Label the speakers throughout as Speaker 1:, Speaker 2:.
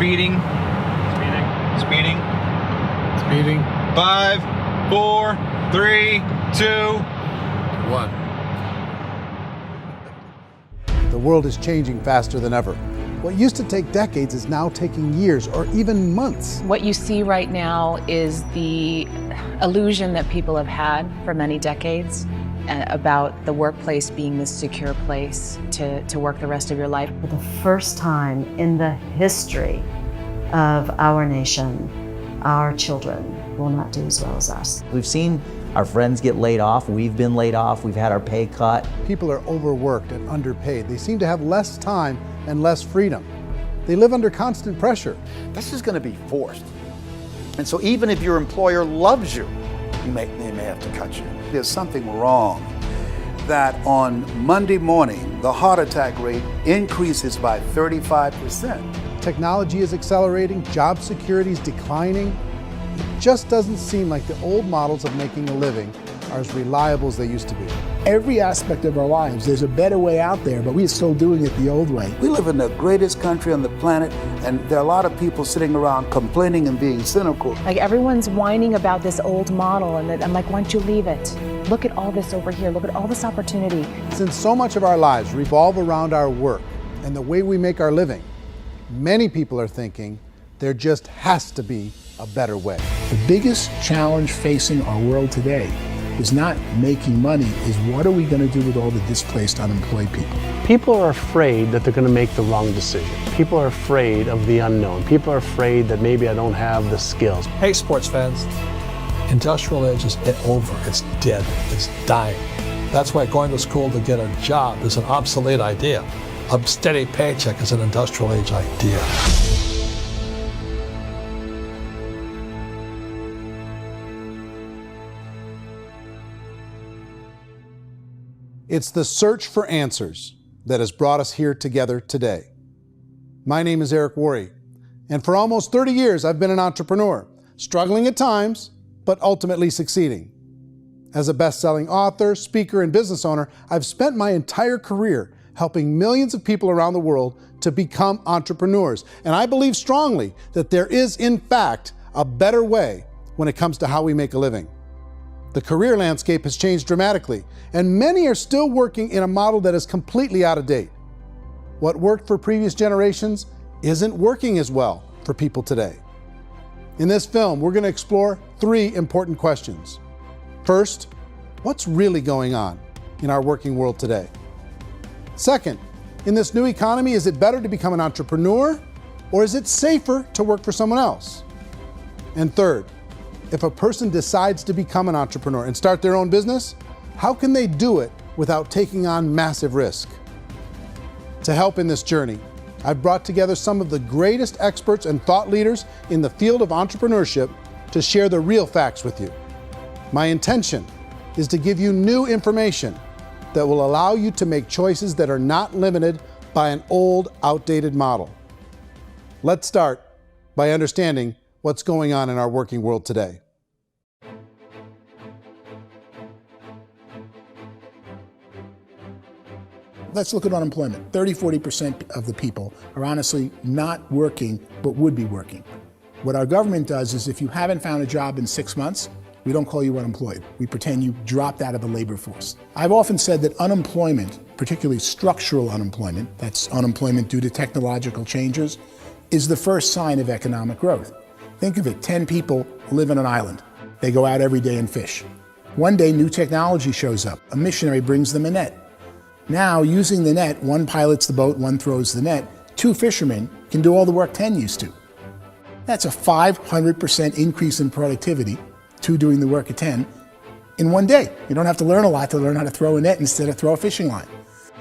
Speaker 1: Speeding. Speeding.
Speaker 2: Speeding.
Speaker 1: 5, 4, 3, 2,
Speaker 2: 1.
Speaker 3: The world is changing faster than ever. What used to take decades is now taking years or even months.
Speaker 4: What you see right now is the illusion that people have had for many decades about the workplace being this secure place to work the rest of your life.
Speaker 5: For the first time in the history of our nation, our children will not do as well as us.
Speaker 6: We've seen our friends get laid off, we've been laid off, we've had our pay cut.
Speaker 3: People are overworked and underpaid. They seem to have less time and less freedom. They live under constant pressure.
Speaker 7: This is going to be forced. And so even if your employer loves you, they may have to cut you. There's something wrong that on Monday morning, the heart attack rate increases by 35%.
Speaker 3: Technology is accelerating, job security is declining. It just doesn't seem like the old models of making a living are as reliable as they used to be.
Speaker 8: Every aspect of our lives, there's a better way out there, but we're still doing it the old way.
Speaker 7: We live in the greatest country on the planet, and there are a lot of people sitting around complaining and being cynical.
Speaker 4: Like everyone's whining about this old model, and I'm like, why don't you leave it? Look at all this over here. Look at all this opportunity.
Speaker 3: Since so much of our lives revolve around our work and the way we make our living, many people are thinking there just has to be a better way.
Speaker 8: The biggest challenge facing our world today is not making money, is what are we going to do with all the displaced, unemployed people?
Speaker 9: People are afraid that they're going to make the wrong decision. People are afraid of the unknown. People are afraid that maybe I don't have the skills.
Speaker 2: Hey, sports fans. Industrial age is over. It's dead. It's dying. That's why going to school to get a job is an obsolete idea. A steady paycheck is an industrial age idea.
Speaker 3: It's the search for answers that has brought us here together today. My name is Eric Worre, and for almost 30 years I've been an entrepreneur, struggling at times, but ultimately succeeding. As a best-selling author, speaker, and business owner, I've spent my entire career helping millions of people around the world to become entrepreneurs. And I believe strongly that there is, in fact, a better way when it comes to how we make a living. The career landscape has changed dramatically, and many are still working in a model that is completely out of date. What worked for previous generations isn't working as well for people today. In this film, we're going to explore 3 important questions. First, what's really going on in our working world today? Second, in this new economy, is it better to become an entrepreneur, or is it safer to work for someone else? And third, if a person decides to become an entrepreneur and start their own business, how can they do it without taking on massive risk? To help in this journey, I've brought together some of the greatest experts and thought leaders in the field of entrepreneurship to share the real facts with you. My intention is to give you new information that will allow you to make choices that are not limited by an old, outdated model. Let's start by understanding what's going on in our working world today.
Speaker 8: Let's look at unemployment. 30–40% of the people are honestly not working, but would be working. What our government does is if you haven't found a job in 6 months, we don't call you unemployed. We pretend you dropped out of the labor force. I've often said that unemployment, particularly structural unemployment, that's unemployment due to technological changes, is the first sign of economic growth. Think of it, 10 people live on an island. They go out every day and fish. One day, new technology shows up. A missionary brings them a net. Now, using the net, one pilots the boat, one throws the net. 2 fishermen can do all the work 10 used to. That's a 500% increase in productivity, 2 doing the work of 10, in one day. You don't have to learn a lot to learn how to throw a net instead of throw a fishing line.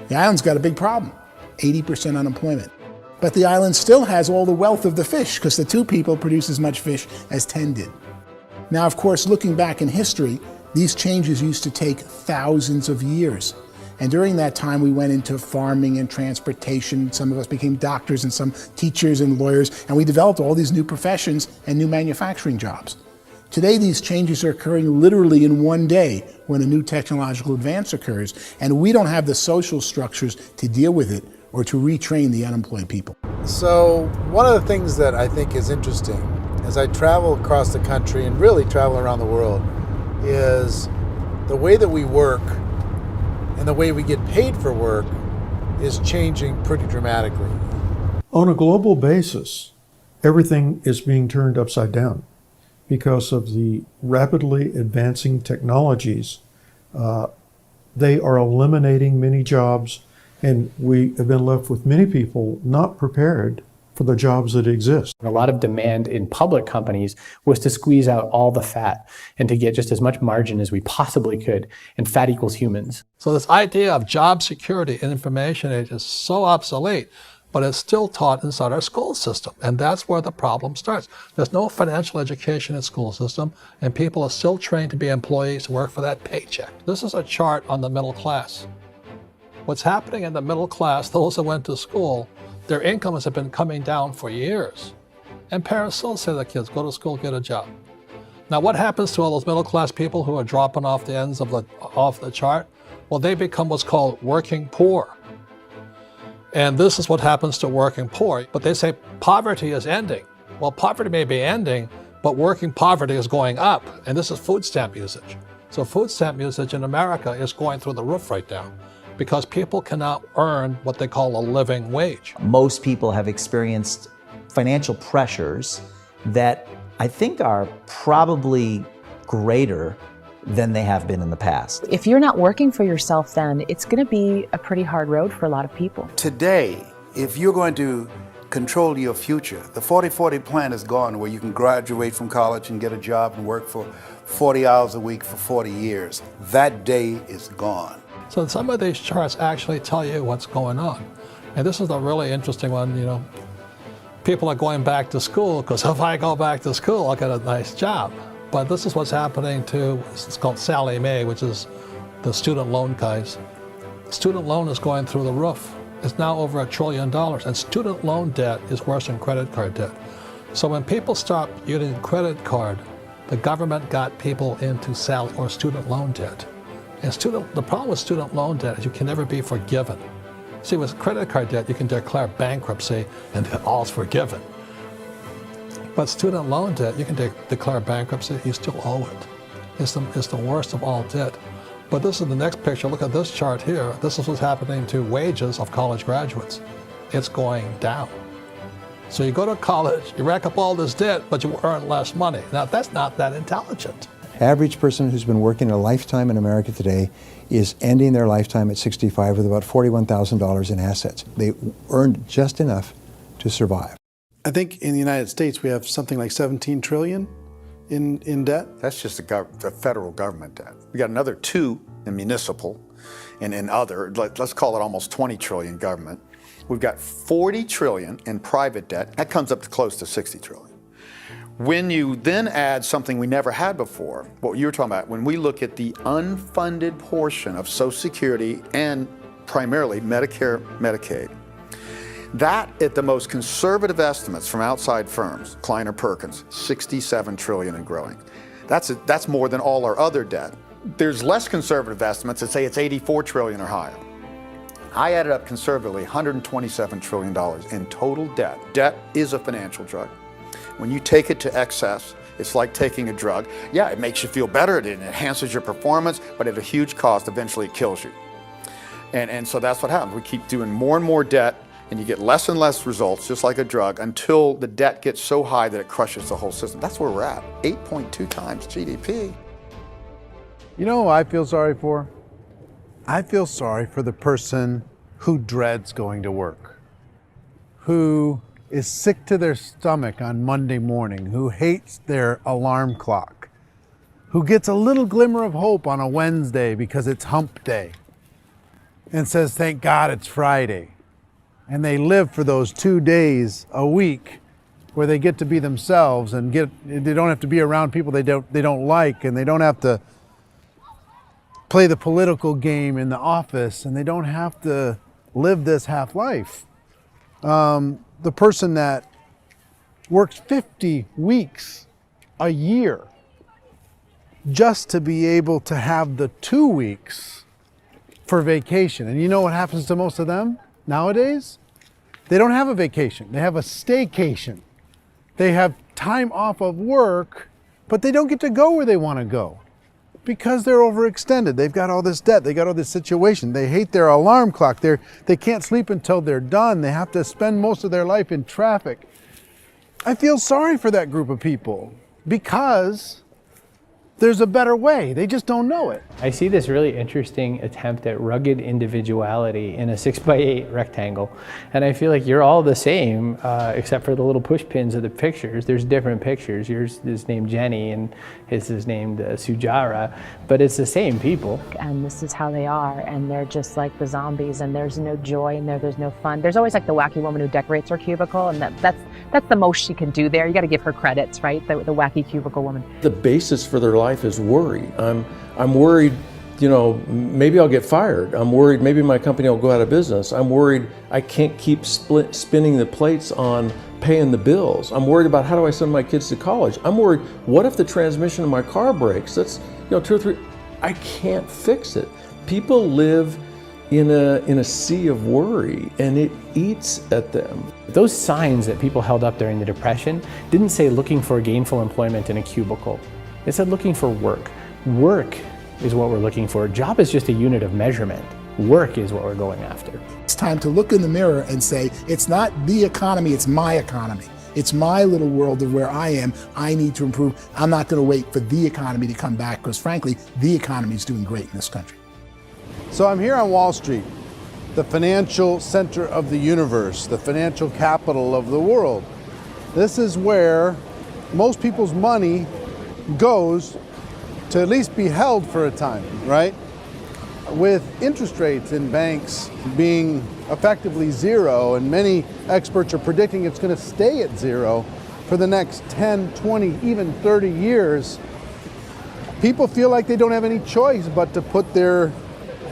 Speaker 8: The island's got a big problem, 80% unemployment. But the island still has all the wealth of the fish because the 2 people produce as much fish as 10 did. Now, of course, looking back in history, these changes used to take thousands of years. And during that time, we went into farming and transportation. Some of us became doctors and some teachers and lawyers, and we developed all these new professions and new manufacturing jobs. Today, these changes are occurring literally in one day when a new technological advance occurs, and we don't have the social structures to deal with it or to retrain the unemployed people.
Speaker 3: So one of the things that I think is interesting as I travel across the country and really travel around the world is the way that we work and the way we get paid for work is changing pretty dramatically.
Speaker 10: On a global basis, everything is being turned upside down because of the rapidly advancing technologies. They are eliminating many jobs, and we have been left with many people not prepared for the jobs that exist.
Speaker 11: A lot of demand in public companies was to squeeze out all the fat and to get just as much margin as we possibly could, and fat equals humans.
Speaker 2: So this idea of job security in information age is so obsolete, but it's still taught inside our school system, and that's where the problem starts. There's no financial education in school system, and people are still trained to be employees who work for that paycheck. This is a chart on the middle class. What's happening in the middle class, those that went to school, their incomes have been coming down for years. And parents still say to their kids, go to school, get a job. Now what happens to all those middle class people who are dropping off the ends of the chart? Well, they become what's called working poor. And this is what happens to working poor. But they say poverty is ending. Well, poverty may be ending, but working poverty is going up. And this is food stamp usage. So food stamp usage in America is going through the roof right now, because people cannot earn what they call a living wage.
Speaker 6: Most people have experienced financial pressures that I think are probably greater than they have been in the past.
Speaker 4: If you're not working for yourself, then it's going to be a pretty hard road for a lot of people.
Speaker 7: Today, if you're going to control your future, the 40-40 plan is gone, where you can graduate from college and get a job and work for 40 hours a week for 40 years. That day is gone.
Speaker 2: So some of these charts actually tell you what's going on. And this is a really interesting one. You know, people are going back to school because if I go back to school, I'll get a nice job. But this is what's happening to, it's called Sallie Mae, which is the student loan guys. Student loan is going through the roof. It's now over $1 trillion, and student loan debt is worse than credit card debt. So when people stopped using credit card, the government got people into student loan debt. And the problem with student loan debt is you can never be forgiven. See, with credit card debt, you can declare bankruptcy and all's forgiven. But student loan debt, you can declare bankruptcy, you still owe it. It's the worst of all debt. But this is the next picture. Look at this chart here. This is what's happening to wages of college graduates. It's going down. So you go to college, you rack up all this debt, but you earn less money. Now, that's not that intelligent.
Speaker 12: Average person who's been working a lifetime in America today is ending their lifetime at 65 with about $41,000 in assets. They earned just enough to survive.
Speaker 3: I think in the United States we have something like 17 trillion in debt.
Speaker 7: That's just the federal government debt. We got another 2 in municipal and in other, let's call it almost 20 trillion government. We've got 40 trillion in private debt. That comes up to close to 60 trillion. When you then add something we never had before, what you were talking about, when we look at the unfunded portion of Social Security and primarily Medicare, Medicaid, that, at the most conservative estimates from outside firms, Kleiner Perkins, 67 trillion and growing. That's more than all our other debt. There's less conservative estimates that say it's 84 trillion or higher. I added up conservatively $127 trillion in total debt. Debt is a financial drug. When you take it to excess, it's like taking a drug. Yeah, it makes you feel better, it enhances your performance, but at a huge cost, eventually it kills you. And so that's what happens. We keep doing more and more debt, and you get less and less results, just like a drug, until the debt gets so high that it crushes the whole system. That's where we're at, 8.2 times GDP.
Speaker 3: You know who I feel sorry for? I feel sorry for the person who dreads going to work, who is sick to their stomach on Monday morning, who hates their alarm clock, who gets a little glimmer of hope on a Wednesday because it's hump day and says, thank God it's Friday. And they live for those 2 days a week where they get to be themselves and they don't have to be around people they don't like, and they don't have to play the political game in the office, and they don't have to live this half life. The person that works 50 weeks a year just to be able to have the 2 weeks for vacation. And you know what happens to most of them nowadays? They don't have a vacation. They have a staycation. They have time off of work, but they don't get to go where they want to go because they're overextended. They've got all this debt. They got all this situation. They hate their alarm clock. They can't sleep until they're done. They have to spend most of their life in traffic. I feel sorry for that group of people because there's a better way. They just don't know it.
Speaker 11: I see this really interesting attempt at rugged individuality in a 6x8 rectangle. And I feel like you're all the same, except for the little push pins of the pictures. There's different pictures. Yours is named Jenny and his is named Sujara, but it's the same people.
Speaker 4: And this is how they are, and they're just like the zombies, and there's no joy in there, there's no fun. There's always like the wacky woman who decorates her cubicle, and that's the most she can do there. You got to give her credits, right? The wacky cubicle woman.
Speaker 13: The basis for their life is worry. I'm worried, you know, maybe I'll get fired. I'm worried maybe my company will go out of business. I'm worried I can't keep spinning the plates on paying the bills. I'm worried about how do I send my kids to college. I'm worried, what if the transmission of my car breaks? That's, you know, 2 or 3, I can't fix it. People live in a sea of worry, and it eats at them.
Speaker 11: Those signs that people held up during the Depression didn't say looking for gainful employment in a cubicle. It said looking for work. Work is what we're looking for. Job is just a unit of measurement. Work is what we're going after.
Speaker 8: It's time to look in the mirror and say, it's not the economy, it's my economy. It's my little world of where I am. I need to improve. I'm not going to wait for the economy to come back because frankly, the economy is doing great in this country.
Speaker 3: So I'm here on Wall Street, the financial center of the universe, the financial capital of the world. This is where most people's money goes to at least be held for a time, right? With interest rates in banks being effectively zero, and many experts are predicting it's going to stay at zero for the next 10, 20, even 30 years, people feel like they don't have any choice but to put their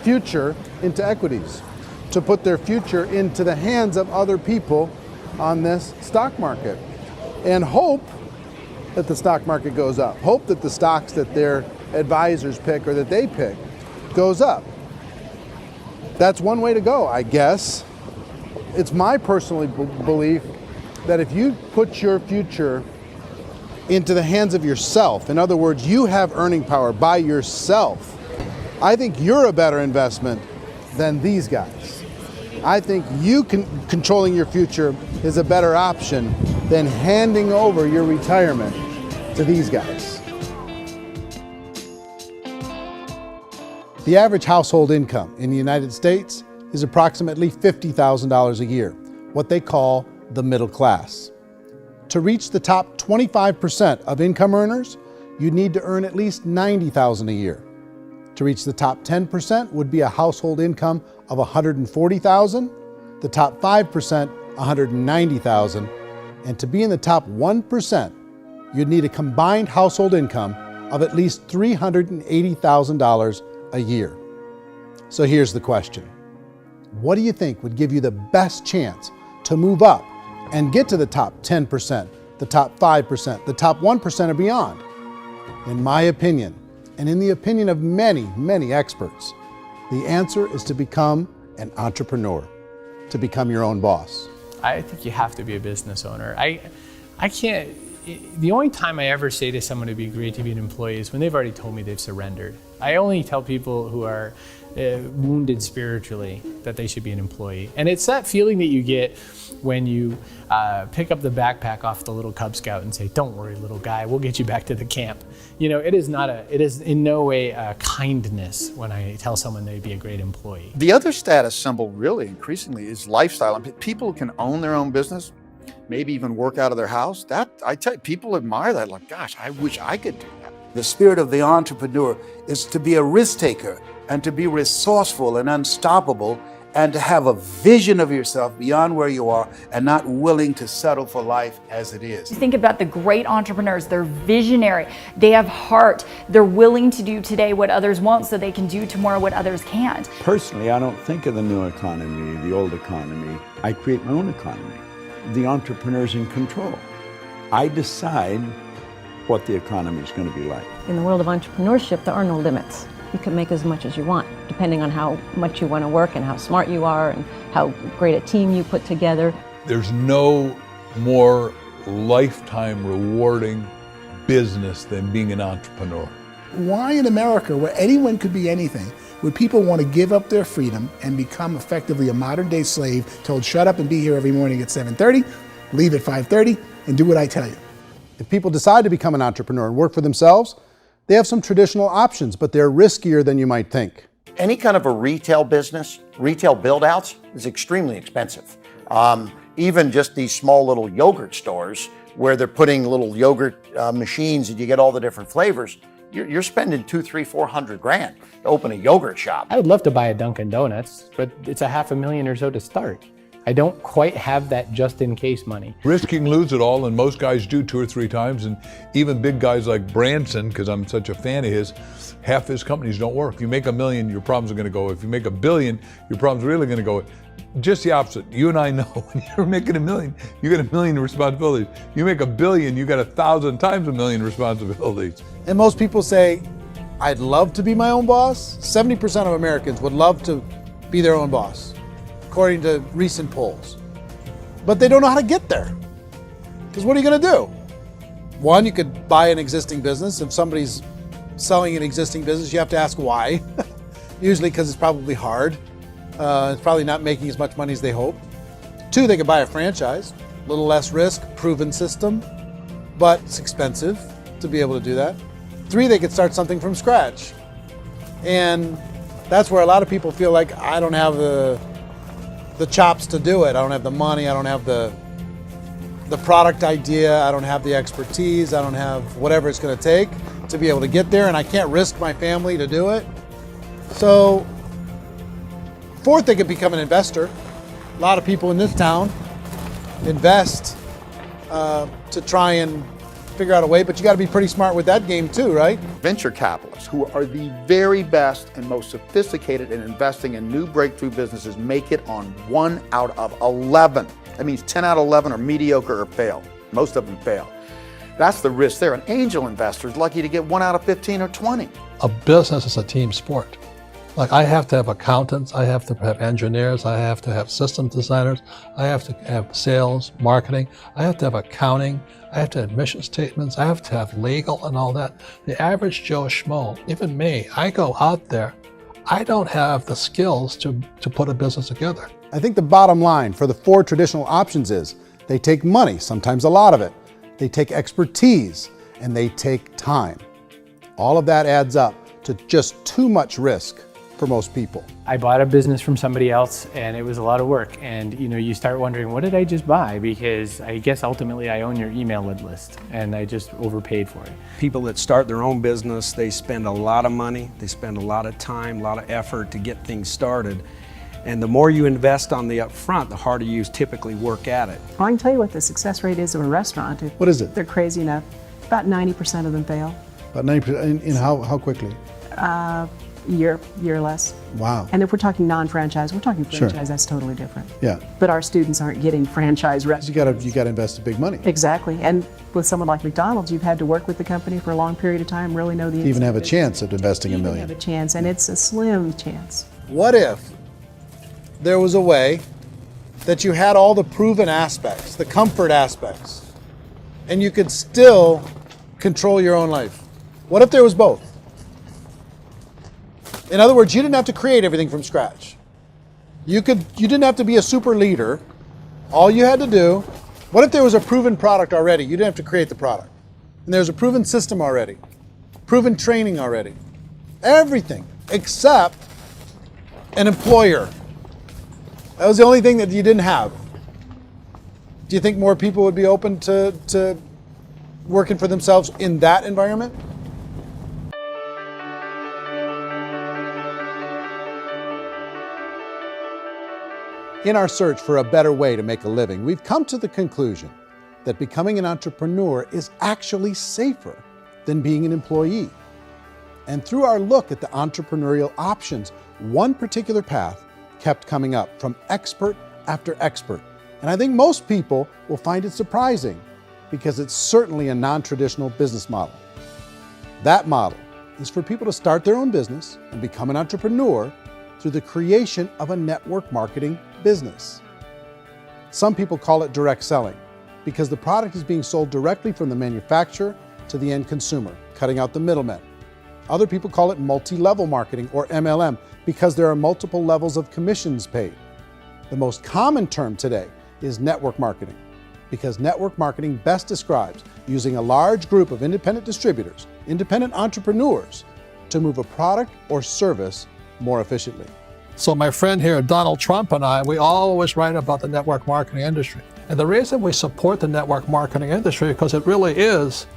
Speaker 3: future into equities, to put their future into the hands of other people on this stock market, and hope that the stock market goes up, hope that the stocks that their advisors pick or that they pick goes up. That's one way to go, I guess. It's my personal belief that if you put your future into the hands of yourself, in other words, you have earning power by yourself, I think you're a better investment than these guys. I think you controlling your future is a better option than handing over your retirement to these guys. The average household income in the United States is approximately $50,000 a year, what they call the middle class. To reach the top 25% of income earners, you'd need to earn at least $90,000 a year. To reach the top 10% would be a household income of $140,000, the top 5%, $190,000, and to be in the top 1%, you'd need a combined household income of at least $380,000 a year. So here's the question. What do you think would give you the best chance to move up and get to the top 10%, the top 5%, the top 1% or beyond? In my opinion, and in the opinion of many, many experts, the answer is to become an entrepreneur, to become your own boss.
Speaker 11: I think you have to be a business owner. I can't, the only time I ever say to someone it'd be great to be an employee is when they've already told me they've surrendered. I only tell people who are wounded spiritually that they should be an employee. And it's that feeling that you get when you pick up the backpack off the little Cub Scout and say, "Don't worry, little guy, we'll get you back to the camp." You know, it is in no way a kindness when I tell someone they'd be a great employee.
Speaker 7: The other status symbol really increasingly is lifestyle. I mean, people can own their own business, maybe even work out of their house. That, I tell you, people admire that. Like, gosh, I wish I could do that. The spirit of the entrepreneur is to be a risk taker and to be resourceful and unstoppable and to have a vision of yourself beyond where you are and not willing to settle for life as it is.
Speaker 14: Think about the great entrepreneurs. They're visionary. They have heart. They're willing to do today what others won't so they can do tomorrow what others can't.
Speaker 15: Personally, I don't think of the new economy, the old economy. I create my own economy. The entrepreneur's in control. I decide what the economy is going to be like.
Speaker 16: In the world of entrepreneurship, there are no limits. You can make as much as you want, depending on how much you want to work and how smart you are and how great a team you put together.
Speaker 17: There's no more lifetime rewarding business than being an entrepreneur.
Speaker 8: Why in America, where anyone could be anything, would people want to give up their freedom and become effectively a modern-day slave, told shut up and be here every morning at 7:30, leave at 5:30, and do what I tell you?
Speaker 3: If people decide to become an entrepreneur and work for themselves, they have some traditional options, but they're riskier than you might think.
Speaker 18: Any kind of a retail business, retail build-outs, is extremely expensive. Even just these small little yogurt stores where they're putting little yogurt machines and you get all the different flavors, you're spending $200,000, $300,000, $400,000 to open a yogurt shop.
Speaker 11: I would love to buy a Dunkin' Donuts, but it's $500,000 or so to start. I don't quite have that just in case money.
Speaker 17: Risk you can lose it all, and most guys do 2 or 3 times, and even big guys like Branson, because I'm such a fan of his, half his companies don't work. If you make $1 million, your problems are going to go. If you make $1 billion, your problem's really going to go. Just the opposite. You and I know when you're making $1 million, you get $1 million responsibilities. You make $1 billion, you got 1,000 times $1 million responsibilities.
Speaker 3: And most people say, I'd love to be my own boss. 70% of Americans would love to be their own boss, according to recent polls. But they don't know how to get there. Because what are you going to do? One, you could buy an existing business. If somebody's selling an existing business, you have to ask why. Usually because it's probably hard. It's probably not making as much money as they hope. 2, they could buy a franchise. A little less risk, proven system, but it's expensive to be able to do that. 3, they could start something from scratch. And that's where a lot of people feel like, I don't have the chops to do it. I don't have the money. I don't have the product idea. I don't have the expertise. I don't have whatever it's going to take to be able to get there, and I can't risk my family to do it. So, 4th, they could become an investor. A lot of people in this town invest to try and figure out a way, but you got to be pretty smart with that game too, right?
Speaker 7: Venture capitalists, who are the very best and most sophisticated in investing in new breakthrough businesses, make it on 1 out of 11. That means 10 out of 11 are mediocre or fail. Most of them fail. That's the risk there. An angel investor is lucky to get 1 out of 15 or 20.
Speaker 2: A business is a team sport. Like, I have to have accountants, I have to have engineers, I have to have system designers, I have to have sales, marketing, I have to have accounting, I have to have mission statements, I have to have legal and all that. The average Joe Schmo, even me, I go out there, I don't have the skills to put a business together.
Speaker 3: I think the bottom line for the 4 traditional options is they take money, sometimes a lot of it. They take expertise, and they take time. All of that adds up to just too much risk for most people.
Speaker 11: I bought a business from somebody else and it was a lot of work. And you start wondering, what did I just buy? Because I guess ultimately I own your email list and I just overpaid for it.
Speaker 19: People that start their own business, they spend a lot of money, they spend a lot of time, a lot of effort to get things started. And the more you invest on the upfront, the harder you typically work at it.
Speaker 16: I can tell you what the success rate is of a restaurant.
Speaker 3: What is it?
Speaker 16: They're crazy enough. About 90% of them fail.
Speaker 3: About 90%, in how quickly?
Speaker 16: Year or less.
Speaker 3: Wow.
Speaker 16: And if we're talking non-franchise, we're talking franchise,
Speaker 3: Sure.
Speaker 16: That's totally different.
Speaker 3: Yeah.
Speaker 16: But our students aren't getting franchise restaurants.
Speaker 3: You got to invest big money.
Speaker 16: Exactly. And with someone like McDonald's, you've had to work with the company for a long period of time, really know the
Speaker 3: To even have a
Speaker 16: business.
Speaker 3: chance at investing $1
Speaker 16: Even
Speaker 3: million.
Speaker 16: have a chance, and it's a slim chance.
Speaker 3: What if there was a way that you had all the proven aspects, the comfort aspects, and you could still control your own life? What if there was both? In other words, you didn't have to create everything from scratch. You didn't have to be a super leader. All you had to do, what if there was a proven product already? You didn't have to create the product. And there's a proven system already, proven training already. Everything except an employer. That was the only thing that you didn't have. Do you think more people would be open to working for themselves in that environment? In our search for a better way to make a living, we've come to the conclusion that becoming an entrepreneur is actually safer than being an employee. And through our look at the entrepreneurial options, one particular path kept coming up from expert after expert. And I think most people will find it surprising because it's certainly a non-traditional business model. That model is for people to start their own business and become an entrepreneur through the creation of a network marketing business. Some people call it direct selling because the product is being sold directly from the manufacturer to the end consumer, cutting out the middlemen. Other people call it multi-level marketing, or MLM, because there are multiple levels of commissions paid. The most common term today is network marketing, because network marketing best describes using a large group of independent distributors, independent entrepreneurs, to move a product or service more efficiently.
Speaker 2: So my friend here, Donald Trump, and I, we always write about the network marketing industry. And the reason we support the network marketing industry is because it really is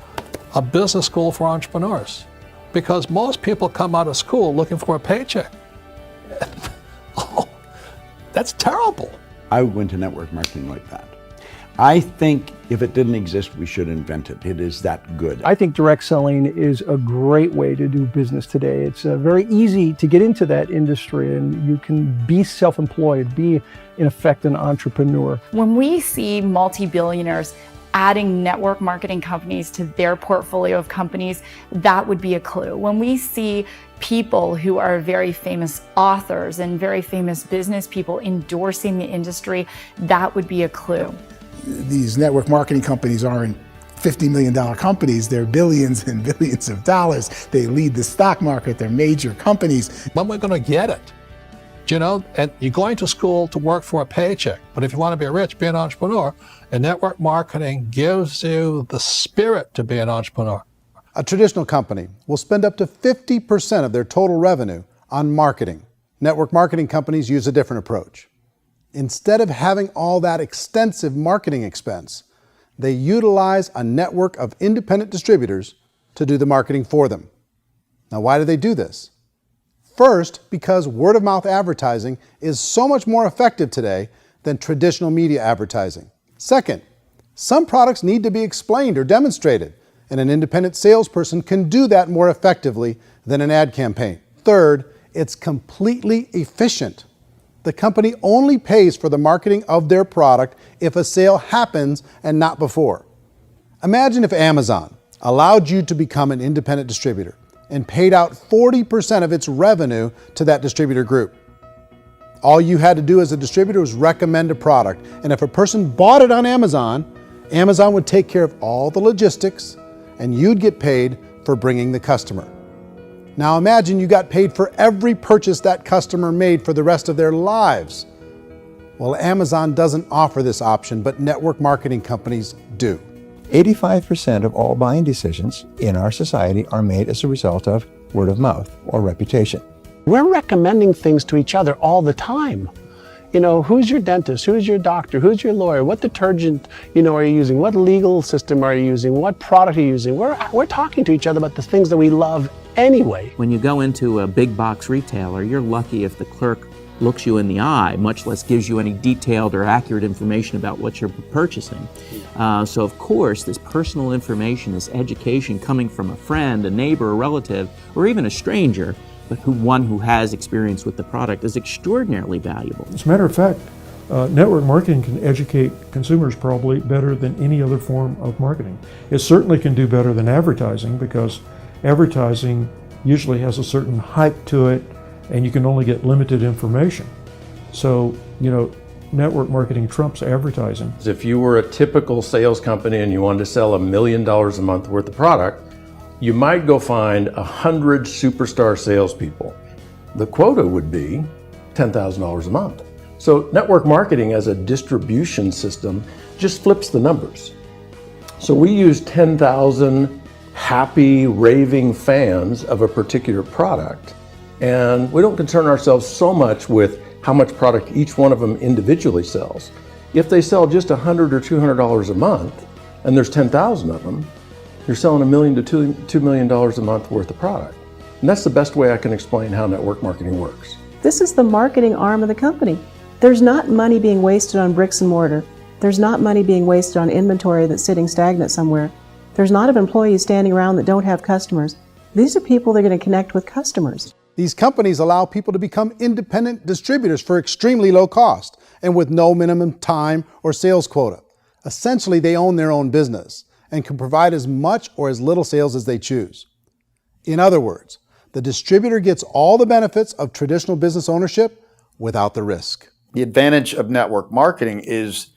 Speaker 2: a business school for entrepreneurs. Because most people come out of school looking for a paycheck. Oh, that's terrible.
Speaker 15: I went to network marketing like that. I think if it didn't exist, we should invent it. It is that good.
Speaker 20: I think direct selling is a great way to do business today. It's very easy to get into that industry, and you can be self-employed, be in effect an entrepreneur.
Speaker 14: When we see multi-billionaires adding network marketing companies to their portfolio of companies, that would be a clue. When we see people who are very famous authors and very famous business people endorsing the industry, that would be a clue.
Speaker 8: These network marketing companies aren't $50 million companies, they're billions and billions of dollars. They lead the stock market, they're major companies.
Speaker 2: When we're going to get it? You know, and you're going to school to work for a paycheck, but if you want to be rich, be an entrepreneur, and network marketing gives you the spirit to be an entrepreneur.
Speaker 3: A traditional company will spend up to 50% of their total revenue on marketing. Network marketing companies use a different approach. Instead of having all that extensive marketing expense, they utilize a network of independent distributors to do the marketing for them. Now, why do they do this? First, because word-of-mouth advertising is so much more effective today than traditional media advertising. Second, some products need to be explained or demonstrated, and an independent salesperson can do that more effectively than an ad campaign. Third, it's completely efficient. The company only pays for the marketing of their product if a sale happens and not before. Imagine if Amazon allowed you to become an independent distributor and paid out 40% of its revenue to that distributor group. All you had to do as a distributor was recommend a product, and if a person bought it on Amazon, Amazon would take care of all the logistics, and you'd get paid for bringing the customer. Now imagine you got paid for every purchase that customer made for the rest of their lives. Well, Amazon doesn't offer this option, but network marketing companies do.
Speaker 12: 85% of all buying decisions in our society are made as a result of word of mouth or reputation.
Speaker 9: We're recommending things to each other all the time. You know, who's your dentist? Who's your doctor? Who's your lawyer? What detergent, are you using? What legal system are you using? What product are you using? We're talking to each other about the things that we love anyway.
Speaker 21: When you go into a big box retailer, you're lucky if the clerk looks you in the eye, much less gives you any detailed or accurate information about what you're purchasing. So of course, this personal information, this education coming from a friend, a neighbor, a relative, or even a stranger, but one who has experience with the product is extraordinarily valuable.
Speaker 10: As a matter of fact, network marketing can educate consumers probably better than any other form of marketing. It certainly can do better than advertising, because advertising usually has a certain hype to it and you can only get limited information. So, network marketing trumps advertising.
Speaker 13: If you were a typical sales company and you wanted to sell $1 million a month worth of product, you might go find 100 superstar salespeople. The quota would be $10,000 a month. So network marketing as a distribution system just flips the numbers. So we use 10,000 happy, raving fans of a particular product, and we don't concern ourselves so much with how much product each one of them individually sells. If they sell just $100 or $200 a month, and there's 10,000 of them, you're selling $1 million to $2 million a month worth of product. And that's the best way I can explain how network marketing works.
Speaker 16: This is the marketing arm of the company. There's not money being wasted on bricks and mortar. There's not money being wasted on inventory that's sitting stagnant somewhere. There's not of employees standing around that don't have customers. These are people that are going to connect with customers.
Speaker 3: These companies allow people to become independent distributors for extremely low cost and with no minimum time or sales quota. Essentially, they own their own business and can provide as much or as little sales as they choose. In other words, the distributor gets all the benefits of traditional business ownership without the risk.
Speaker 7: The advantage of network marketing is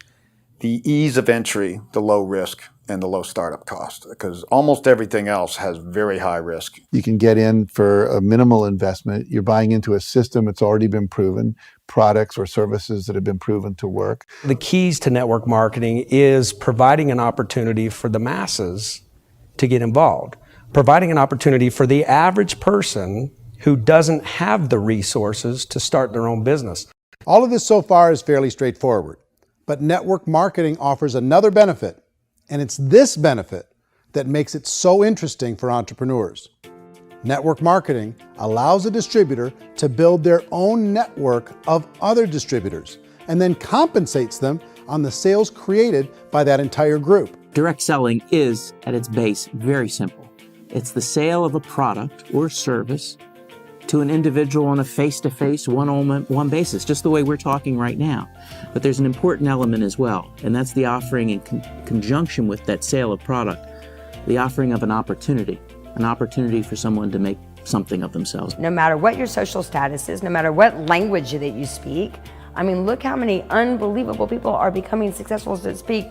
Speaker 7: the ease of entry, the low risk, and the low startup cost, because almost everything else has very high risk.
Speaker 12: You can get in for a minimal investment. You're buying into a system that's already been proven, products or services that have been proven to work.
Speaker 19: The keys to network marketing is providing an opportunity for the masses to get involved, providing an opportunity for the average person who doesn't have the resources to start their own business.
Speaker 3: All of this so far is fairly straightforward, but network marketing offers another benefit, and it's this benefit that makes it so interesting for entrepreneurs. Network marketing allows a distributor to build their own network of other distributors and then compensates them on the sales created by that entire group.
Speaker 21: Direct selling is, at its base, very simple. It's the sale of a product or service to an individual on a face-to-face, one-on-one basis, just the way we're talking right now. But there's an important element as well, and that's the offering in conjunction with that sale of product, the offering of an opportunity for someone to make something of themselves.
Speaker 1: No matter what your social status is, no matter what language that you speak, I mean, look how many unbelievable people are becoming successful that speak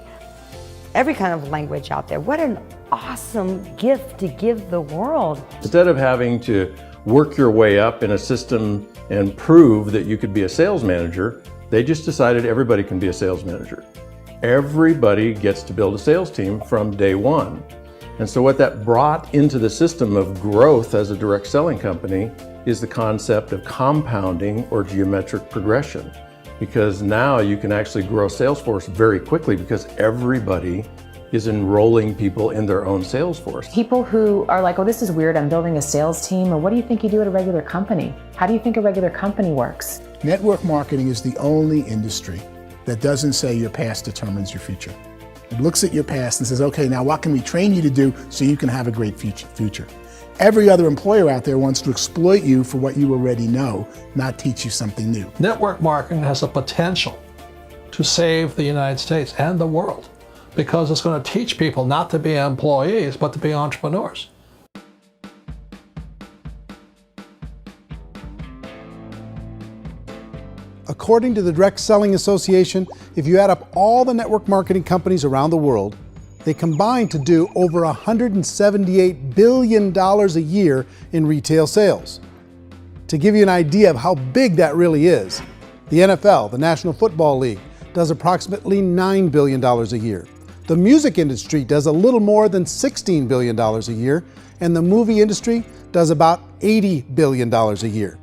Speaker 1: every kind of language out there. What an awesome gift to give the world.
Speaker 13: Instead of having to work your way up in a system and prove that you could be a sales manager, they just decided everybody can be a sales manager. Everybody gets to build a sales team from day one. And so what that brought into the system of growth as a direct selling company is the concept of compounding or geometric progression. Because now you can actually grow Salesforce very quickly because everybody is enrolling people in their own sales force.
Speaker 4: People who are like, oh, this is weird, I'm building a sales team, or what do you think you do at a regular company? How do you think a regular company works?
Speaker 8: Network marketing is the only industry that doesn't say your past determines your future. It looks at your past and says, okay, now what can we train you to do so you can have a great future? Every other employer out there wants to exploit you for what you already know, not teach you something new.
Speaker 2: Network marketing has the potential to save the United States and the world, because it's going to teach people not to be employees, but to be entrepreneurs.
Speaker 3: According to the Direct Selling Association, if you add up all the network marketing companies around the world, they combine to do over $178 billion a year in retail sales. To give you an idea of how big that really is, the NFL, the National Football League, does approximately $9 billion a year. The music industry does a little more than $16 billion a year, and the movie industry does about $80 billion a year.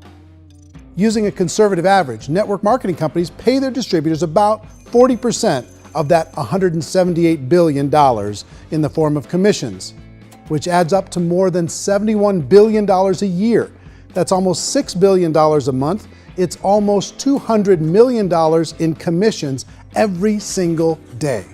Speaker 3: Using a conservative average, network marketing companies pay their distributors about 40% of that $178 billion in the form of commissions, which adds up to more than $71 billion a year. That's almost $6 billion a month. It's almost $200 million in commissions every single day.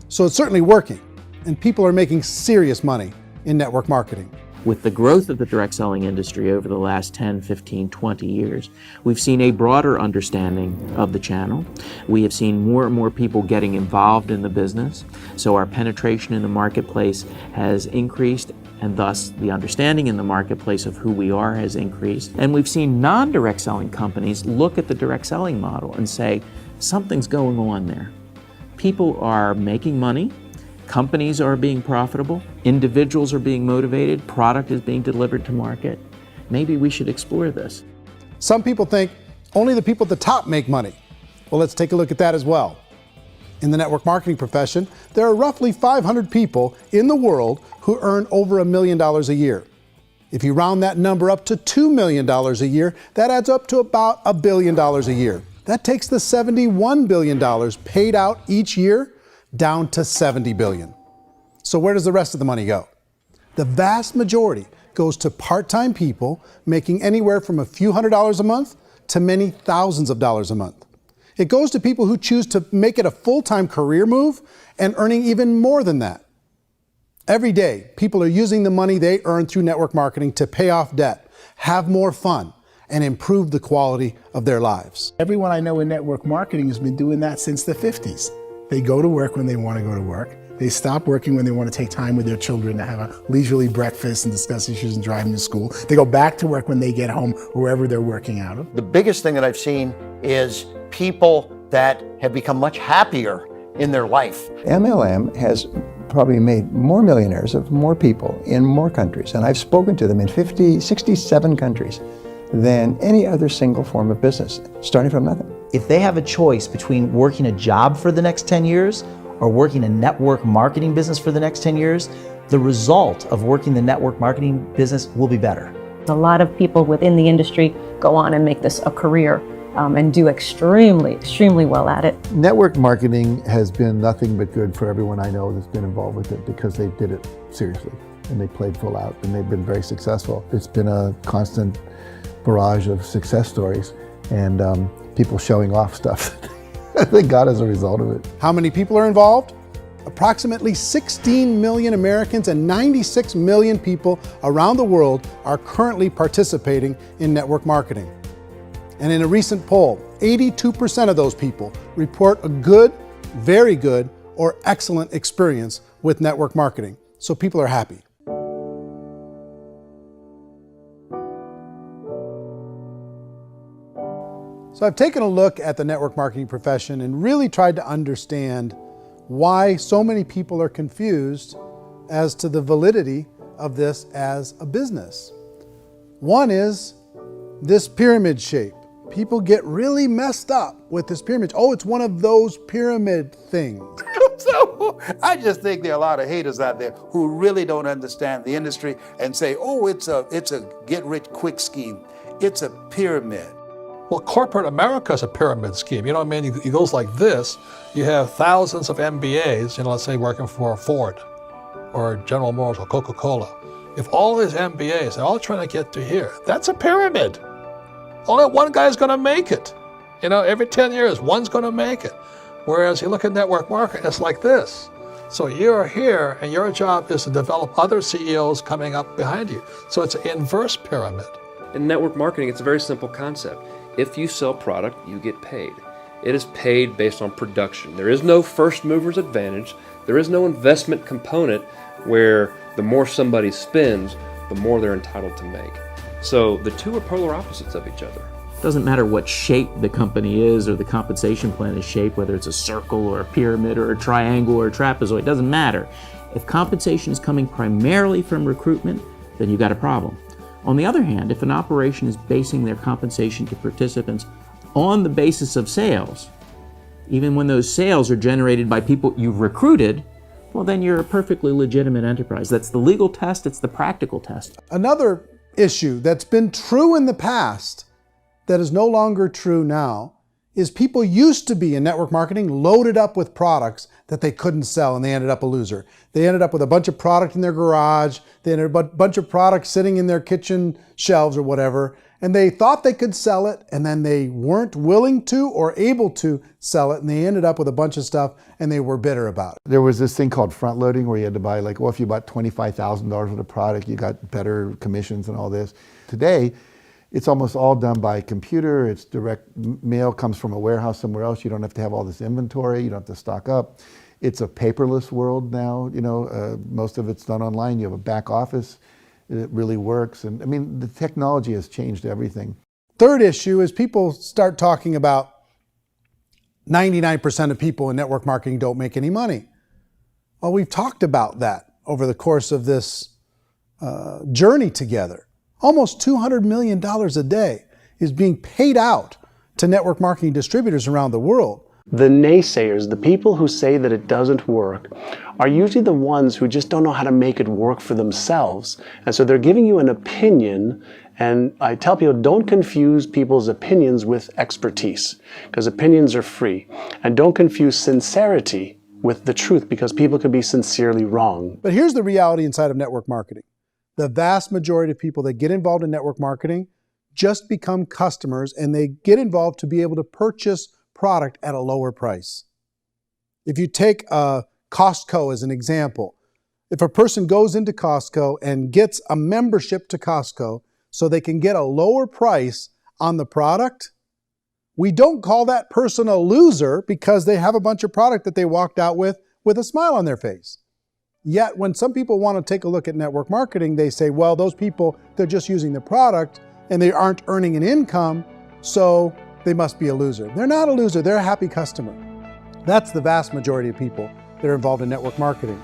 Speaker 3: So it's certainly working, and people are making serious money in network marketing.
Speaker 21: With the growth of the direct selling industry over the last 10, 15, 20 years, we've seen a broader understanding of the channel. We have seen more and more people getting involved in the business, so our penetration in the marketplace has increased, and thus the understanding in the marketplace of who we are has increased. And we've seen non-direct selling companies look at the direct selling model and say, something's going on there. People are making money, companies are being profitable, individuals are being motivated, product is being delivered to market. Maybe we should explore this.
Speaker 3: Some people think only the people at the top make money. Well, let's take a look at that as well. In the network marketing profession, there are roughly 500 people in the world who earn over $1 million a year. If you round that number up to $2 million a year, that adds up to about $1 billion a year. That takes the $71 billion paid out each year down to $70 billion. So where does the rest of the money go? The vast majority goes to part-time people making anywhere from a few $100s a month to many thousands of dollars a month. It goes to people who choose to make it a full-time career move and earning even more than that. Every day, people are using the money they earn through network marketing to pay off debt, have more fun, and improve the quality of their lives.
Speaker 8: Everyone I know in network marketing has been doing that since the 50s. They go to work when they want to go to work. They stop working when they want to take time with their children to have a leisurely breakfast and discuss issues and drive them to school. They go back to work when they get home, wherever they're working out of.
Speaker 18: The biggest thing that I've seen is people that have become much happier in their life.
Speaker 12: MLM has probably made more millionaires of more people in more countries, and I've spoken to them in 67 countries, than any other single form of business, starting from nothing.
Speaker 6: If they have a choice between working a job for the next 10 years or working a network marketing business for the next 10 years, the result of working the network marketing business will be better.
Speaker 16: A lot of people within the industry go on and make this a career and do extremely well at it.
Speaker 5: Network marketing has been nothing but good for everyone I know that's been involved with it because they did it seriously and they played full out and they've been very successful. It's been a constant barrage of success stories and people showing off stuff that they got as a result of it.
Speaker 3: How many people are involved? Approximately 16 million Americans and 96 million people around the world are currently participating in network marketing. And in a recent poll, 82% of those people report a good, very good, or excellent experience with network marketing. So people are happy. So I've taken a look at the network marketing profession and really tried to understand why so many people are confused as to the validity of this as a business. One is this pyramid shape. People get really messed up with this pyramid. Oh, it's one of those pyramid things.
Speaker 7: So I just think there are a lot of haters out there who really don't understand the industry and say, oh, it's a get-rich-quick scheme. It's a pyramid.
Speaker 2: Well, corporate America is a pyramid scheme. You know what I mean? It goes like this. You have thousands of MBAs, let's say working for Ford or General Motors or Coca-Cola. If all these MBAs, they're all trying to get to here, that's a pyramid. Only one guy's going to make it. Every 10 years, one's going to make it. Whereas you look at network marketing, it's like this. So you're here, and your job is to develop other CEOs coming up behind you. So it's an inverse pyramid.
Speaker 22: In network marketing, it's a very simple concept. If you sell product, you get paid. It is paid based on production. There is no first mover's advantage. There is no investment component where the more somebody spends, the more they're entitled to make. So the two are polar opposites of each other.
Speaker 21: It doesn't matter what shape the company is or the compensation plan is shaped, whether it's a circle or a pyramid or a triangle or a trapezoid, it doesn't matter. If compensation is coming primarily from recruitment, then you've got a problem. On the other hand, if an operation is basing their compensation to participants on the basis of sales, even when those sales are generated by people you've recruited, well, then you're a perfectly legitimate enterprise. That's the legal test, it's the practical test.
Speaker 3: Another issue that's been true in the past that is no longer true now is people used to be in network marketing loaded up with products that they couldn't sell and they ended up a loser. They ended up with a bunch of product in their garage, they ended up with a bunch of products sitting in their kitchen shelves or whatever, and they thought they could sell it and then they weren't willing to or able to sell it and they ended up with a bunch of stuff and they were bitter about it.
Speaker 5: There was this thing called front loading where you had to buy if you bought $25,000 worth of product, you got better commissions and all this. Today, it's almost all done by computer. It's direct mail comes from a warehouse somewhere else. You don't have to have all this inventory. You don't have to stock up. It's a paperless world now. Most of it's done online. You have a back office. It really works. And I mean, the technology has changed everything.
Speaker 3: Third issue is people start talking about 99% of people in network marketing don't make any money. Well, we've talked about that over the course of this journey together. Almost $200 million a day is being paid out to network marketing distributors around the world.
Speaker 9: The naysayers, the people who say that it doesn't work, are usually the ones who just don't know how to make it work for themselves. And so they're giving you an opinion, and I tell people, don't confuse people's opinions with expertise, because opinions are free. And don't confuse sincerity with the truth, because people could be sincerely wrong.
Speaker 3: But here's the reality inside of network marketing. The vast majority of people that get involved in network marketing just become customers and they get involved to be able to purchase product at a lower price. If you take Costco as an example, if a person goes into Costco and gets a membership to Costco so they can get a lower price on the product, we don't call that person a loser because they have a bunch of product that they walked out with a smile on their face. Yet when some people want to take a look at network marketing, they say, well, those people, they're just using the product and they aren't earning an income, so they must be a loser. They're not a loser, they're a happy customer. That's the vast majority of people that are involved in network marketing.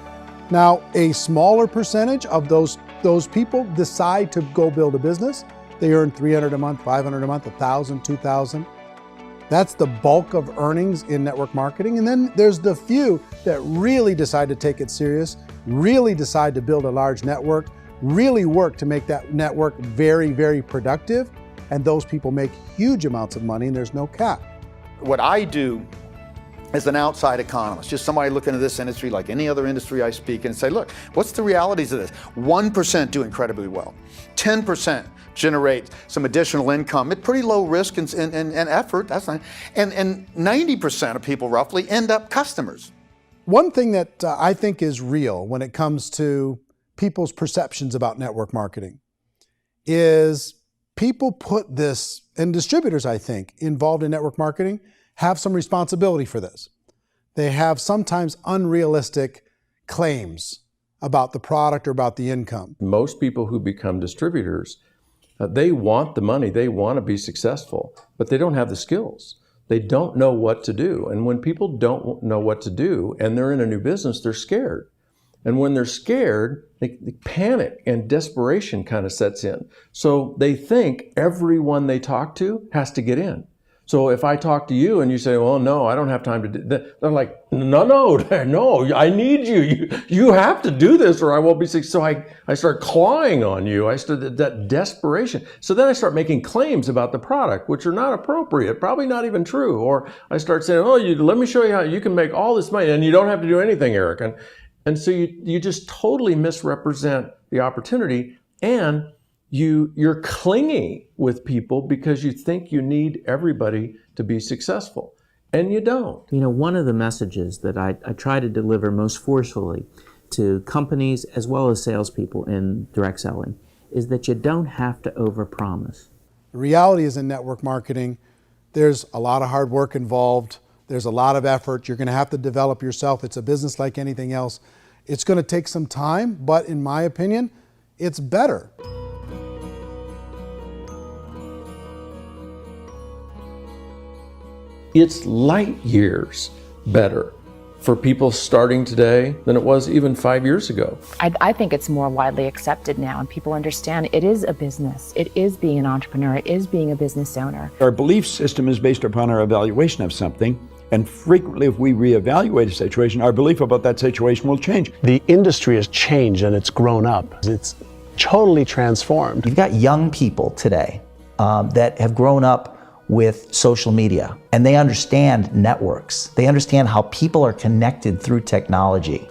Speaker 3: Now, a smaller percentage of those people decide to go build a business. They earn $300 a month, $500 a month, $1,000, $2,000. That's the bulk of earnings in network marketing. And then there's the few that really decide to take it serious, really decide to build a large network, really work to make that network very, very productive. And those people make huge amounts of money and there's no cap.
Speaker 7: What I do as an outside economist, just somebody looking at this industry like any other industry I speak and say, look, what's the realities of this? 1% do incredibly well. 10% generate some additional income at pretty low risk and effort. That's not, and 90% of people roughly end up customers.
Speaker 3: One thing that I think is real when it comes to people's perceptions about network marketing is people put this, and distributors, I think, involved in network marketing have some responsibility for this. They have sometimes unrealistic claims about the product or about the income.
Speaker 13: Most people who become distributors, they want the money, they want to be successful, but they don't have the skills. They don't know what to do. And when people don't know what to do and they're in a new business, they're scared. And when they're scared, they panic and desperation kind of sets in. So they think everyone they talk to has to get in. So if I talk to you and you say, well, no, I don't have time to do that, they're like, no, I need you. You have to do this or I won't be successful. So I start clawing on you. I start that desperation. So then I start making claims about the product, which are not appropriate, probably not even true. Or I start saying, oh, let me show you how you can make all this money and you don't have to do anything, Eric. And so you just totally misrepresent the opportunity, and you're clingy with people because you think you need everybody to be successful, and you don't.
Speaker 21: You know, one of the messages that I try to deliver most forcefully to companies as well as salespeople in direct selling is that you don't have to overpromise.
Speaker 3: The reality is in network marketing, there's a lot of hard work involved. There's a lot of effort. You're going to have to develop yourself. It's a business like anything else. It's going to take some time, but in my opinion, it's better.
Speaker 13: It's light years better for people starting today than it was even 5 years ago.
Speaker 4: I think it's more widely accepted now, and people understand it is a business. It is being an entrepreneur. It is being a business owner.
Speaker 15: Our belief system is based upon our evaluation of something. And frequently, if we reevaluate a situation, our belief about that situation will change.
Speaker 9: The industry has changed and it's grown up. It's totally transformed.
Speaker 6: You've got young people today that have grown up with social media, and they understand networks. They understand how people are connected through technology,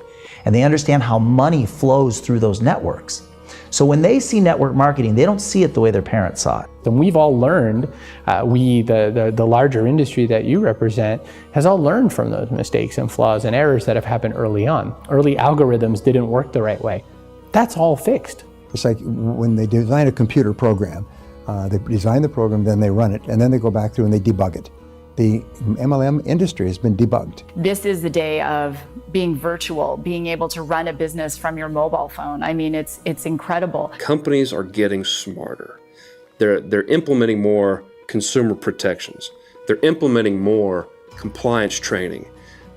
Speaker 6: and they understand how money flows through those networks. So when they see network marketing, they don't see it the way their parents saw it.
Speaker 11: And we've all learned, the larger industry that you represent, has all learned from those mistakes and flaws and errors that have happened early on. Early algorithms didn't work the right way. That's all fixed.
Speaker 12: It's like when they design a computer program, they design the program, then they run it, and then they go back through and they debug it. The MLM industry has been debugged.
Speaker 14: This is the day of being virtual, being able to run a business from your mobile phone. I mean, it's incredible.
Speaker 22: Companies are getting smarter. They're implementing more consumer protections. They're implementing more compliance training.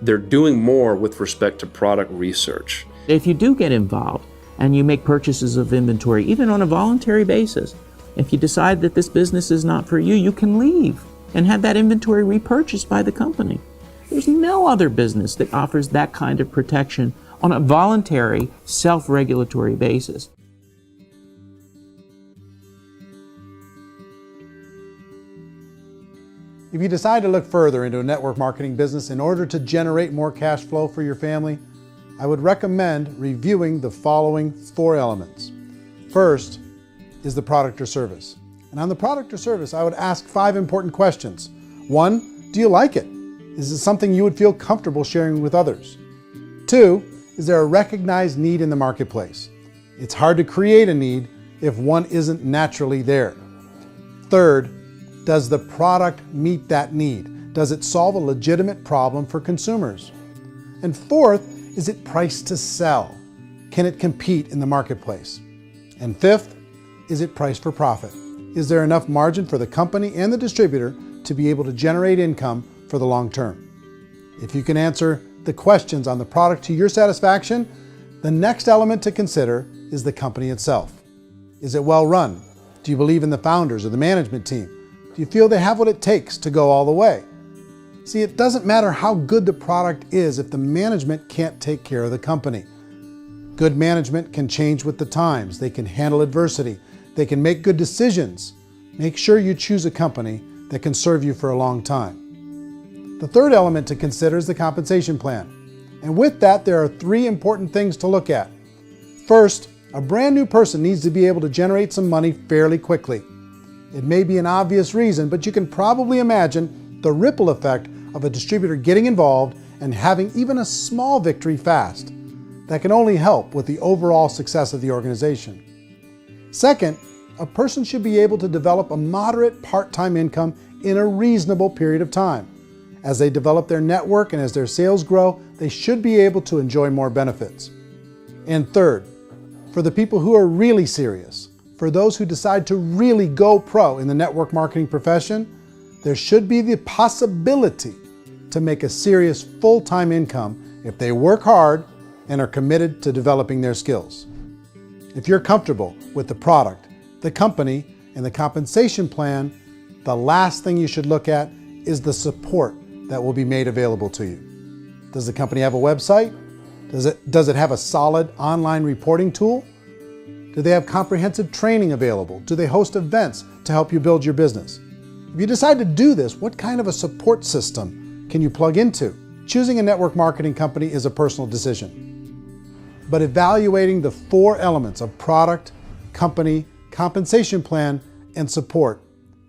Speaker 22: They're doing more with respect to product research.
Speaker 21: If you do get involved and you make purchases of inventory, even on a voluntary basis, if you decide that this business is not for you, you can leave and have that inventory repurchased by the company. There's no other business that offers that kind of protection on a voluntary, self-regulatory basis.
Speaker 3: If you decide to look further into a network marketing business in order to generate more cash flow for your family, I would recommend reviewing the following 4 elements. First is the product or service. And on the product or service, I would ask 5 important questions. 1, do you like it? Is it something you would feel comfortable sharing with others? 2, is there a recognized need in the marketplace? It's hard to create a need if one isn't naturally there. 3rd, does the product meet that need? Does it solve a legitimate problem for consumers? And 4th, is it priced to sell? Can it compete in the marketplace? And 5th, is it priced for profit? Is there enough margin for the company and the distributor to be able to generate income for the long term? If you can answer the questions on the product to your satisfaction, the next element to consider is the company itself. Is it well run? Do you believe in the founders or the management team? Do you feel they have what it takes to go all the way? See, it doesn't matter how good the product is if the management can't take care of the company. Good management can change with the times. They can handle adversity. They can make good decisions. Make sure you choose a company that can serve you for a long time. The third element to consider is the compensation plan. And with that, there are 3 important things to look at. First, a brand new person needs to be able to generate some money fairly quickly. It may be an obvious reason, but you can probably imagine the ripple effect of a distributor getting involved and having even a small victory fast. That can only help with the overall success of the organization. Second, a person should be able to develop a moderate part-time income in a reasonable period of time. As they develop their network and as their sales grow, they should be able to enjoy more benefits. And third, for the people who are really serious, for those who decide to really go pro in the network marketing profession, there should be the possibility to make a serious full-time income if they work hard and are committed to developing their skills. If you're comfortable with the product, the company, and the compensation plan, the last thing you should look at is the support that will be made available to you. Does the company have a website? Does it have a solid online reporting tool? Do they have comprehensive training available? Do they host events to help you build your business? If you decide to do this, what kind of a support system can you plug into? Choosing a network marketing company is a personal decision. But evaluating the 4 elements of product, company, compensation plan, and support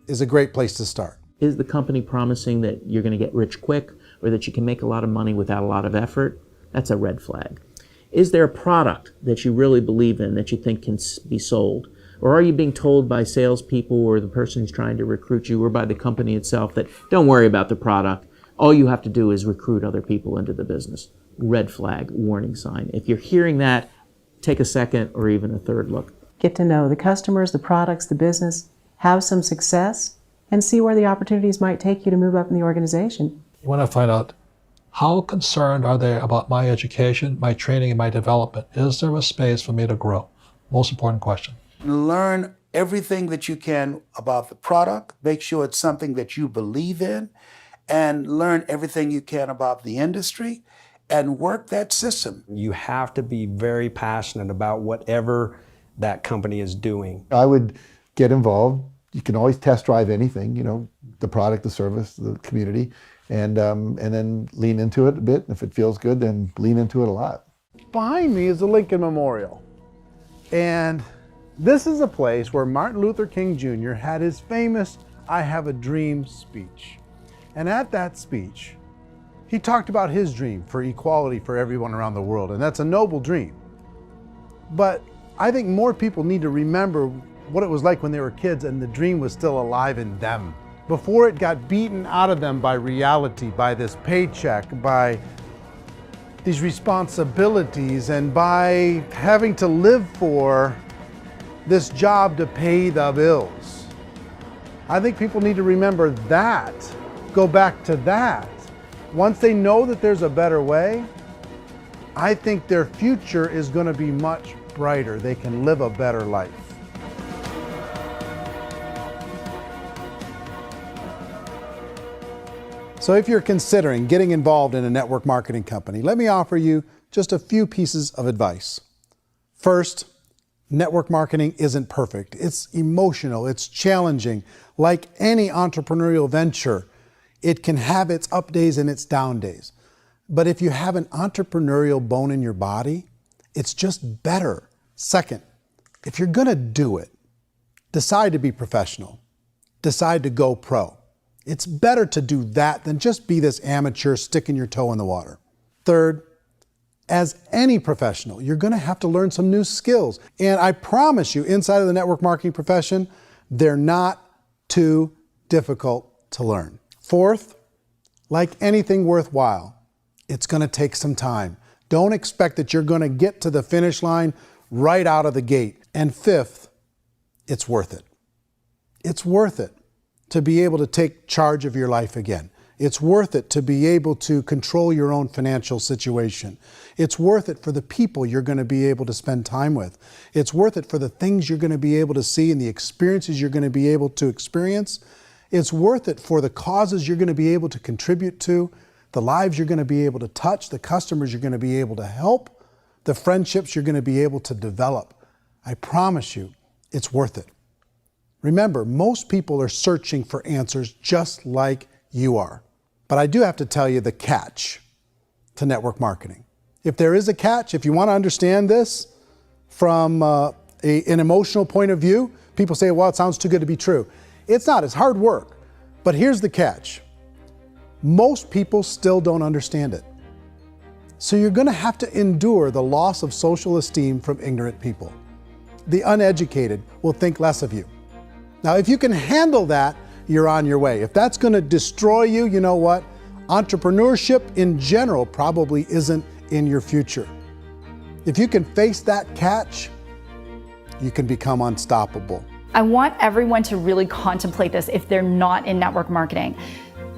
Speaker 3: is a great place to start.
Speaker 21: Is the company promising that you're going to get rich quick or that you can make a lot of money without a lot of effort? That's a red flag. Is there a product that you really believe in that you think can be sold? Or are you being told by salespeople or the person who's trying to recruit you or by the company itself that don't worry about the product, all you have to do is recruit other people into the business? Red flag, warning sign. If you're hearing that, take a second or even a third look.
Speaker 16: Get to know the customers, the products, the business, have some success, and see where the opportunities might take you to move up in the organization.
Speaker 2: You want to find out how concerned are they about my education, my training, and my development? Is there a space for me to grow? Most important question.
Speaker 7: Learn everything that you can about the product. Make sure it's something that you believe in, and learn everything you can about the industry and work that system.
Speaker 19: You have to be very passionate about whatever that company is doing.
Speaker 5: I would get involved. You can always test drive anything, the product, the service, the community, and then lean into it a bit. If it feels good, then lean into it a lot.
Speaker 3: Behind me is the Lincoln Memorial. And this is a place where Martin Luther King Jr. had his famous "I Have a Dream" speech. And at that speech, he talked about his dream for equality for everyone around the world, and that's a noble dream. But I think more people need to remember what it was like when they were kids and the dream was still alive in them, before it got beaten out of them by reality, by this paycheck, by these responsibilities, and by having to live for this job to pay the bills. I think people need to remember that, go back to that. Once they know that there's a better way, I think their future is going to be much brighter. They can live a better life. So if you're considering getting involved in a network marketing company, let me offer you just a few pieces of advice. First, network marketing isn't perfect. It's emotional, it's challenging. Like any entrepreneurial venture, it can have its up days and its down days. But if you have an entrepreneurial bone in your body, it's just better. Second, if you're gonna do it, decide to be professional. Decide to go pro. It's better to do that than just be this amateur sticking your toe in the water. Third, as any professional, you're gonna have to learn some new skills. And I promise you, inside of the network marketing profession, they're not too difficult to learn. Fourth, like anything worthwhile, it's gonna take some time. Don't expect that you're gonna get to the finish line right out of the gate. And fifth, it's worth it. It's worth it to be able to take charge of your life again. It's worth it to be able to control your own financial situation. It's worth it for the people you're going to be able to spend time with. It's worth it for the things you're going to be able to see and the experiences you're going to be able to experience. It's worth it for the causes you're going to be able to contribute to, the lives you're going to be able to touch, the customers you're going to be able to help, the friendships you're going to be able to develop. I promise you, it's worth it. Remember, most people are searching for answers just like you are. But I do have to tell you the catch to network marketing. If there is a catch, if you want to understand this from an emotional point of view, people say, well, it sounds too good to be true. It's not, it's hard work. But here's the catch. Most people still don't understand it. So you're going to have to endure the loss of social esteem from ignorant people. The uneducated will think less of you. Now, if you can handle that, you're on your way. If that's going to destroy you, you know what? Entrepreneurship in general probably isn't in your future. If you can face that catch, you can become unstoppable.
Speaker 14: I want everyone to really contemplate this if they're not in network marketing.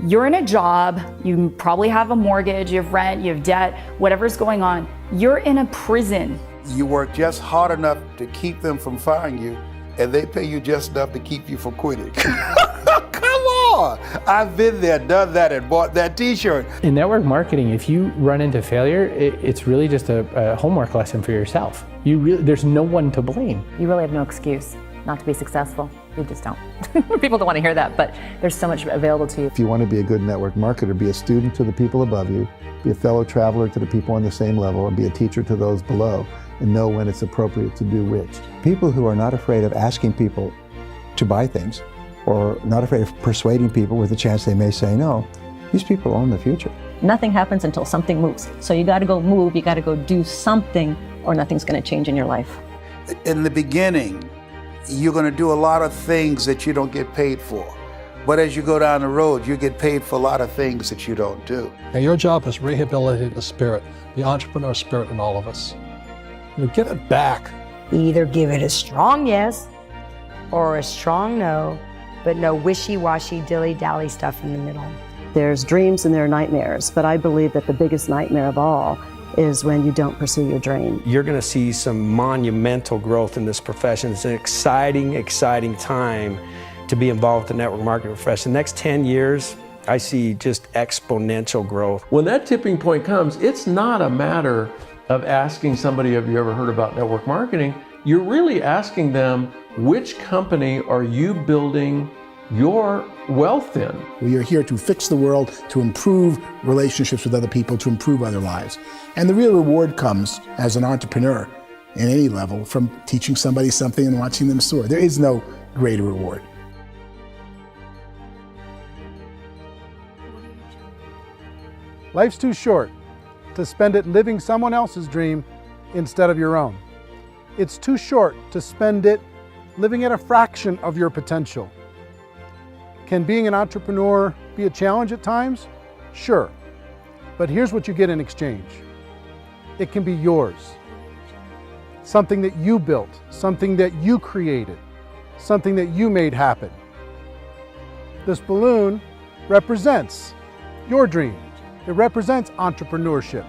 Speaker 14: You're in a job, you probably have a mortgage, you have rent, you have debt, whatever's going on. You're in a prison.
Speaker 7: You work just hard enough to keep them from firing you, and they pay you just enough to keep you from quitting. Come on! I've been there, done that, and bought that t-shirt.
Speaker 11: In network marketing, if you run into failure, it's really just a homework lesson for yourself. There's no one to blame.
Speaker 4: You really have no excuse not to be successful. You just don't. People don't want to hear that, but there's so much available to you.
Speaker 5: If you want to be a good network marketer, be a student to the people above you, be a fellow traveler to the people on the same level, and be a teacher to those below, and know when it's appropriate to do which.
Speaker 12: People who are not afraid of asking people to buy things, or not afraid of persuading people with the chance they may say no, these people own the future.
Speaker 16: Nothing happens until something moves. So you got to go move, you got to go do something, or nothing's going to change in your life.
Speaker 7: In the beginning, you're going to do a lot of things that you don't get paid for. But as you go down the road, you get paid for a lot of things that you don't do.
Speaker 2: And your job is rehabilitate the spirit, the entrepreneur spirit in all of us. Get it back.
Speaker 1: Either give it a strong yes or a strong no, but no wishy-washy, dilly-dally stuff in the middle.
Speaker 16: There's dreams and there are nightmares, but I believe that the biggest nightmare of all is when you don't pursue your dream.
Speaker 19: You're going to see some monumental growth in this profession. It's an exciting, exciting time to be involved with the network marketing profession. The next 10 years, I see just exponential growth.
Speaker 13: When that tipping point comes, it's not a matter of asking somebody, have you ever heard about network marketing? You're really asking them, which company are you building your wealth in?
Speaker 8: We are here to fix the world, to improve relationships with other people, to improve other lives. And the real reward comes as an entrepreneur in any level from teaching somebody something and watching them soar. There is no greater reward.
Speaker 3: Life's too short to spend it living someone else's dream instead of your own. It's too short to spend it living at a fraction of your potential. Can being an entrepreneur be a challenge at times? Sure. But here's what you get in exchange. It can be yours. Something that you built, something that you created, something that you made happen. This balloon represents your dream. It represents entrepreneurship.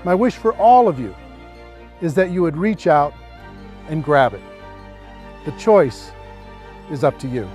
Speaker 3: My wish for all of you is that you would reach out and grab it. The choice is up to you.